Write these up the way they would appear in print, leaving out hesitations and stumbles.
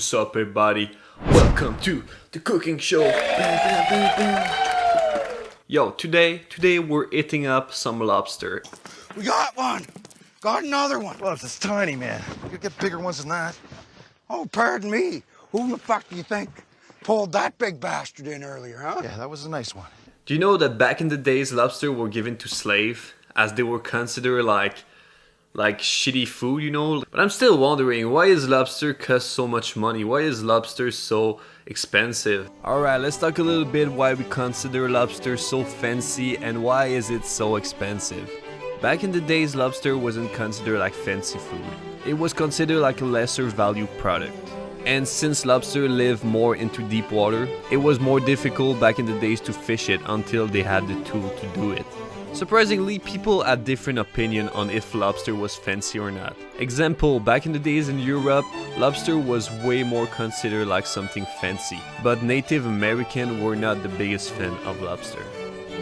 What's up, everybody? Welcome to the cooking show. Bam, bam, bam, bam. Yo, today we're eating up some lobster. We got one. Got another one. Well, it's tiny, man. You get bigger ones than that. Oh, pardon me. Who the fuck do you think pulled that big bastard in earlier, huh? Yeah, that was a nice one. Do you know that back in the days, lobster were given to slaves as they were considered like shitty food, you know? But I'm still wondering, why is lobster cost so much money? Why is lobster so expensive? Alright, let's talk a little bit why we consider lobster so fancy and why is it so expensive. Back in the days, lobster wasn't considered like fancy food. It was considered like a lesser value product. And since lobster live more into deep water, it was more difficult back in the days to fish it until they had the tool to do it. Surprisingly, people had different opinion on if lobster was fancy or not. Example, back in the days in Europe, lobster was way more considered like something fancy, but Native Americans were not the biggest fan of lobster.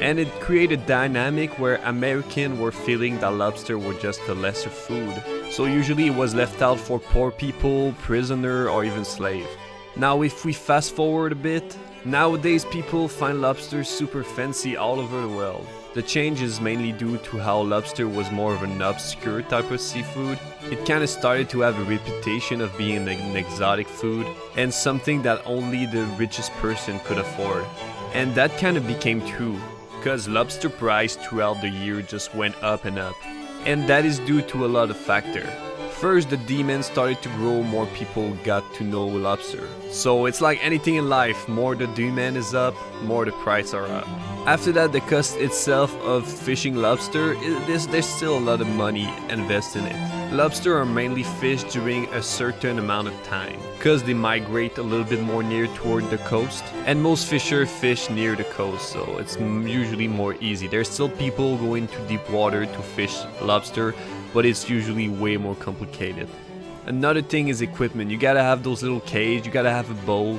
And it created a dynamic where Americans were feeling that lobster were just a lesser food, so usually it was left out for poor people, prisoner, or even slave. Now if we fast forward a bit, nowadays people find lobster super fancy all over the world. The change is mainly due to how lobster was more of an obscure type of seafood. It kinda started to have a reputation of being an exotic food and something that only the richest person could afford. And that kinda became true, because lobster price throughout the year just went up and up. And that is due to a lot of factors. First, the demand started to grow, more people got to know lobster. So it's like anything in life, more the demand is up, more the price are up. After that, the cost itself of fishing lobster, there's still a lot of money invested in it. Lobster are mainly fished during a certain amount of time, because they migrate a little bit more near toward the coast, and most fishers fish near the coast, so it's usually more easy. There's still people going to deep water to fish lobster, but it's usually way more complicated. Another thing is equipment. You gotta have those little cage, you gotta have a boat,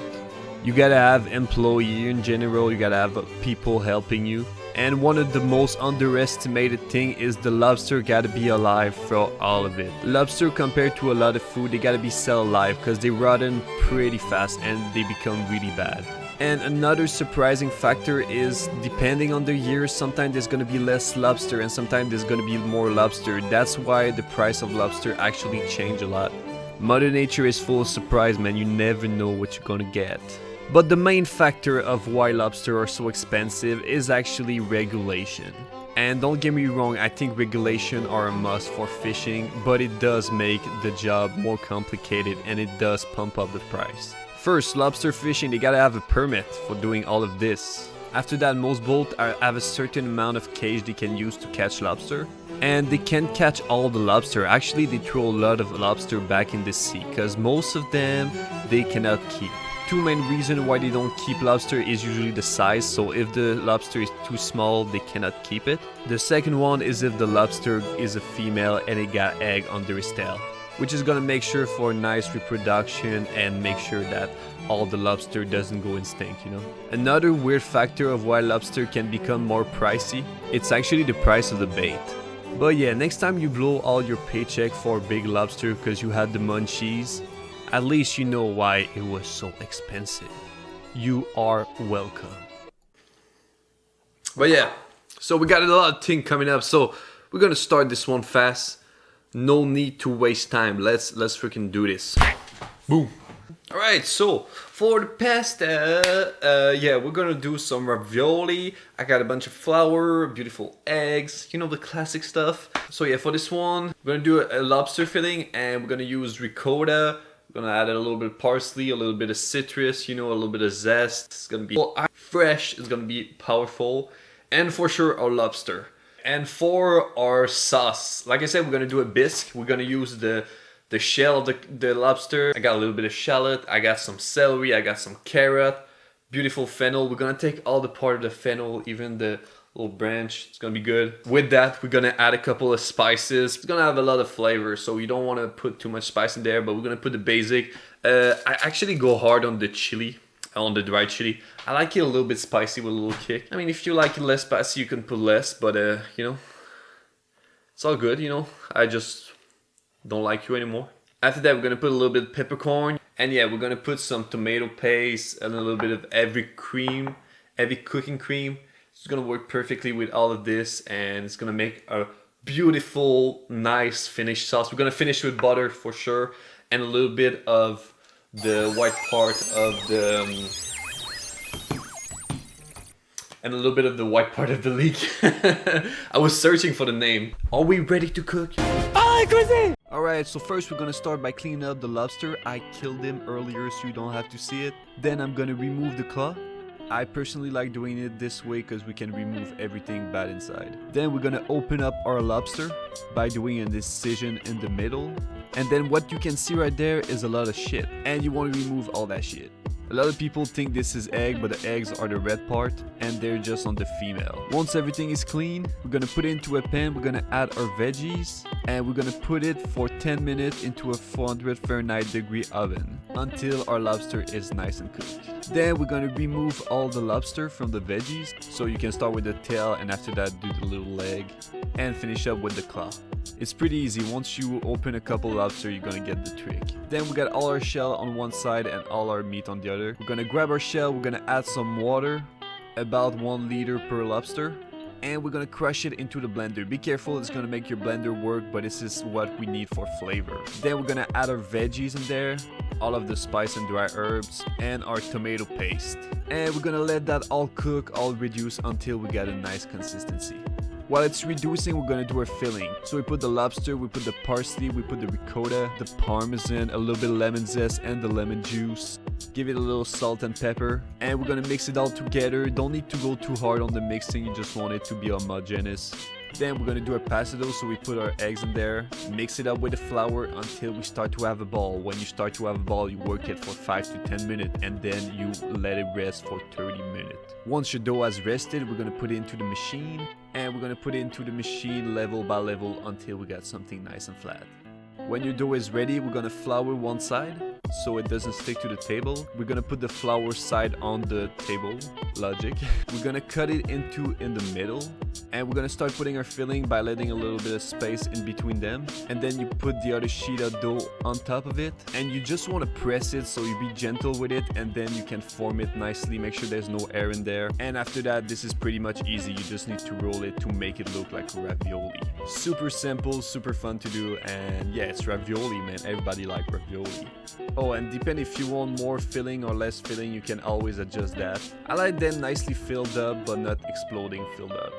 you gotta have employee in general, you gotta have people helping you. And one of the most underestimated thing is the lobster gotta be alive for all of it. Lobster, compared to a lot of food, they gotta be sell alive because they rotten pretty fast and they become really bad. And another surprising factor is, depending on the year, sometimes there's gonna be less lobster and sometimes there's gonna be more lobster. That's why the price of lobster actually change a lot. Mother Nature is full of surprise, man. You never know what you're gonna get. But the main factor of why lobster are so expensive is actually regulation. And don't get me wrong, I think regulation are a must for fishing, but it does make the job more complicated and it does pump up the price. First, lobster fishing, they gotta have a permit for doing all of this. After that, most boats have a certain amount of cage they can use to catch lobster. And they can't catch all the lobster. Actually, they throw a lot of lobster back in the sea, because most of them they cannot keep. Two main reasons why they don't keep lobster is usually the size, so if the lobster is too small, they cannot keep it. The second one is if the lobster is a female and it got egg under its tail, which is gonna make sure for a nice reproduction and make sure that all the lobster doesn't go extinct, you know. Another weird factor of why lobster can become more pricey, it's actually the price of the bait. But yeah, next time you blow all your paycheck for big lobster because you had the munchies, at least you know why it was so expensive. You are welcome. But yeah, so we got a lot of things coming up, so we're gonna start this one fast. No need to waste time. Let's freaking do this. Boom. All right, so for the pasta, yeah, we're gonna do some ravioli. I got a bunch of flour, beautiful eggs, you know, the classic stuff. So yeah, for this one, we're gonna do a lobster filling and we're gonna use ricotta. We're gonna add a little bit of parsley, a little bit of citrus, you know, a little bit of zest. It's gonna be fresh, it's gonna be powerful. And for sure, our lobster. And for our sauce, like I said, we're gonna do a bisque. We're gonna use the shell of the lobster. I got a little bit of shallot, I got some celery, I got some carrot, beautiful fennel. We're gonna take all the part of the fennel, even the little branch. It's gonna be good. With that, we're gonna add a couple of spices. It's gonna have a lot of flavor, so you don't want to put too much spice in there, but we're gonna put the basic. I actually go hard on the chili, on the dried chili. I like it a little bit spicy with a little kick. I mean, if you like it less spicy, you can put less, but you know, it's all good, you know. I just don't like you anymore. After that, we're gonna put a little bit of peppercorn And yeah, we're gonna put some tomato paste and a little bit of heavy cooking cream. It's gonna work perfectly with all of this, and it's gonna make a beautiful, nice finished sauce. We're gonna finish with butter for sure, and a little bit of the white part of the leek. I was searching for the name. Are we ready to cook? Alright, so first we're gonna start by cleaning up the lobster. I killed him earlier so you don't have to see it. Then I'm gonna remove the claw. I personally like doing it this way because we can remove everything bad inside. Then we're gonna open up our lobster by doing an incision in the middle. And then what you can see right there is a lot of shit. And you want to remove all that shit. A lot of people think this is egg, but the eggs are the red part and they're just on the female. Once everything is clean, we're gonna put it into a pan, we're gonna add our veggies, and we're gonna put it for 10 minutes into a 400 Fahrenheit degree oven until our lobster is nice and cooked. Then we're gonna remove all the lobster from the veggies, so you can start with the tail and after that do the little leg and finish up with the claw. It's pretty easy. Once you open a couple lobster, you're gonna get the trick. Then we got all our shell on one side and all our meat on the other. We're gonna grab our shell, we're gonna add some water, about 1 liter per lobster, and we're gonna crush it into the blender. Be careful, it's gonna make your blender work, but this is what we need for flavor. Then we're gonna add our veggies in there, all of the spice and dry herbs, and our tomato paste. And we're gonna let that all cook, all reduce until we get a nice consistency. While it's reducing, we're gonna do our filling. So we put the lobster, we put the parsley, we put the ricotta, the parmesan, a little bit of lemon zest and the lemon juice. Give it a little salt and pepper, and we're gonna mix it all together. Don't need to go too hard on the mixing, you just want it to be homogeneous. Then we're gonna do our pasado, so we put our eggs in there, mix it up with the flour until we start to have a ball. When you start to have a ball, you work it for 5 to 10 minutes and then you let it rest for 30 minutes. Once your dough has rested, we're gonna put it into the machine, and we're gonna put it into the machine level by level until we got something nice and flat. When your dough is ready, we're gonna flour one side so it doesn't stick to the table. We're gonna put the flour side on the table, logic. We're gonna cut it in the middle, and we're gonna start putting our filling by letting a little bit of space in between them. And then you put the other sheet of dough on top of it, and you just want to press it, so you be gentle with it, and then you can form it nicely. Make sure there's no air in there. And after that, this is pretty much easy. You just need to roll it to make it look like a ravioli. Super simple, super fun to do, and yeah, it's ravioli, man. Everybody like ravioli. Oh, and depending if you want more filling or less filling, you can always adjust that. I like them nicely filled up, but not exploding filled up.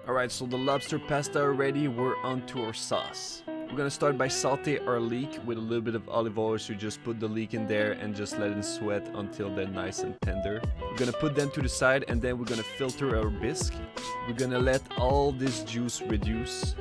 Alright, so the lobster pasta are ready, we're on to our sauce. We're gonna start by saute our leek with a little bit of olive oil, so just put the leek in there and just let it sweat until they're nice and tender. We're gonna put them to the side, and then we're gonna filter our bisque. We're gonna let all this juice reduce,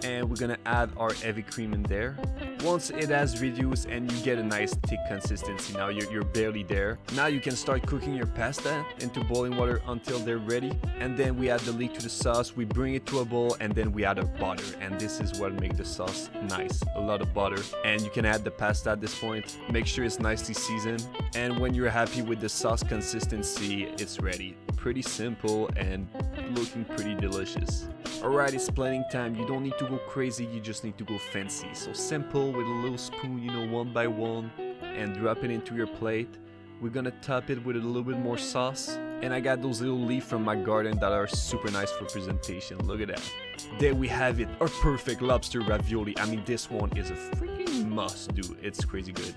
and we're gonna add our heavy cream in there. Once it has reduced and you get a nice thick consistency, now you're barely there. Now you can start cooking your pasta into boiling water until they're ready. And then we add the leek to the sauce, we bring it to a bowl, and then we add our butter. And this is what makes the sauce nice, a lot of butter. And you can add the pasta at this point. Make sure it's nicely seasoned. And when you're happy with the sauce consistency, it's ready. Pretty simple and looking pretty delicious. Alright, it's planning time. You don't need to go crazy, you just need to go fancy. So simple with a little spoon, you know, one by one, and drop it into your plate. We're gonna top it with a little bit more sauce. And I got those little leaves from my garden that are super nice for presentation. Look at that. There we have it, a perfect lobster ravioli. I mean, this one is a freaking must do. It's crazy good.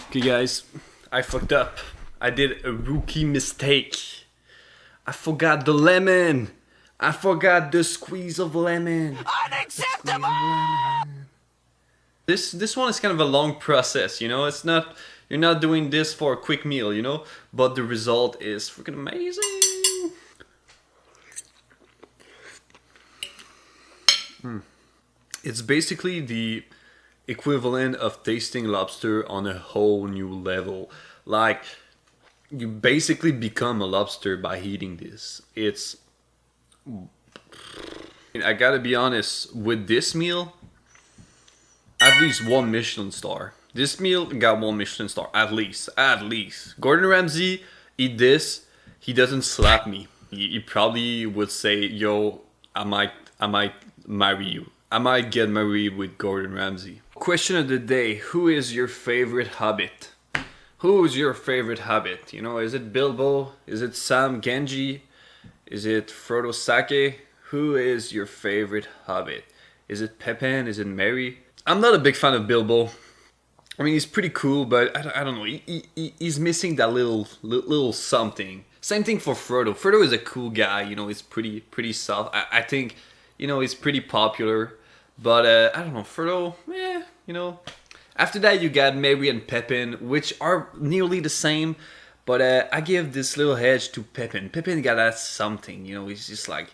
Okay guys, I fucked up. I did a rookie mistake. I forgot the lemon. I forgot the squeeze of lemon. Unacceptable! This one is kind of a long process, you know. It's not, you're not doing this for a quick meal, you know. But the result is freaking amazing. It's basically the equivalent of tasting lobster on a whole new level. Like, you basically become a lobster by eating this. I gotta be honest, with this meal, at least 1 Michelin star. This meal got 1 Michelin star, at least. Gordon Ramsay, eat this, he doesn't slap me. He probably would say, yo, I might marry you. I might get married with Gordon Ramsay. Question of the day, who is your favorite Hobbit? Who's your favorite Hobbit? You know, is it Bilbo? Is it Sam Genji? Is it Frodo Sake? Who is your favorite Hobbit? Is it Pippin? Is it Merry? I'm not a big fan of Bilbo. I mean, he's pretty cool, but I don't know. He's missing that little something. Same thing for Frodo. Frodo is a cool guy. You know, he's pretty soft. I think, you know, he's pretty popular. But I don't know, Frodo. You know. After that, you got Merry and Pippin, which are nearly the same. But I give this little edge to Pippin. Pippin got that something. You know, he's just like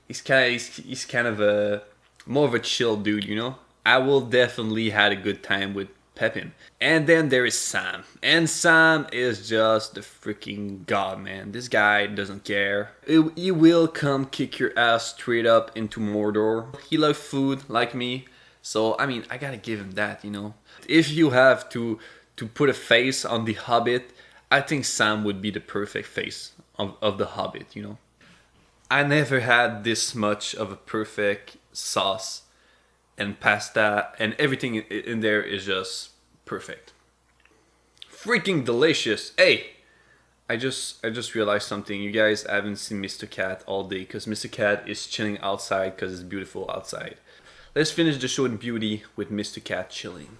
he's kind of a more of a chill dude. You know. I will definitely had a good time with Pippin. And then there is Sam. And Sam is just the freaking god, man. This guy doesn't care. He will come kick your ass straight up into Mordor. He loves food like me. So, I mean, I gotta give him that, you know. If you have to put a face on the Hobbit, I think Sam would be the perfect face of the Hobbit, you know. I never had this much of a perfect sauce and pasta, and everything in there is just perfect. Freaking delicious. Hey, I just realized something. You guys haven't seen Mr. Cat all day because Mr. Cat is chilling outside because it's beautiful outside. Let's finish the show in beauty with Mr. Cat chilling.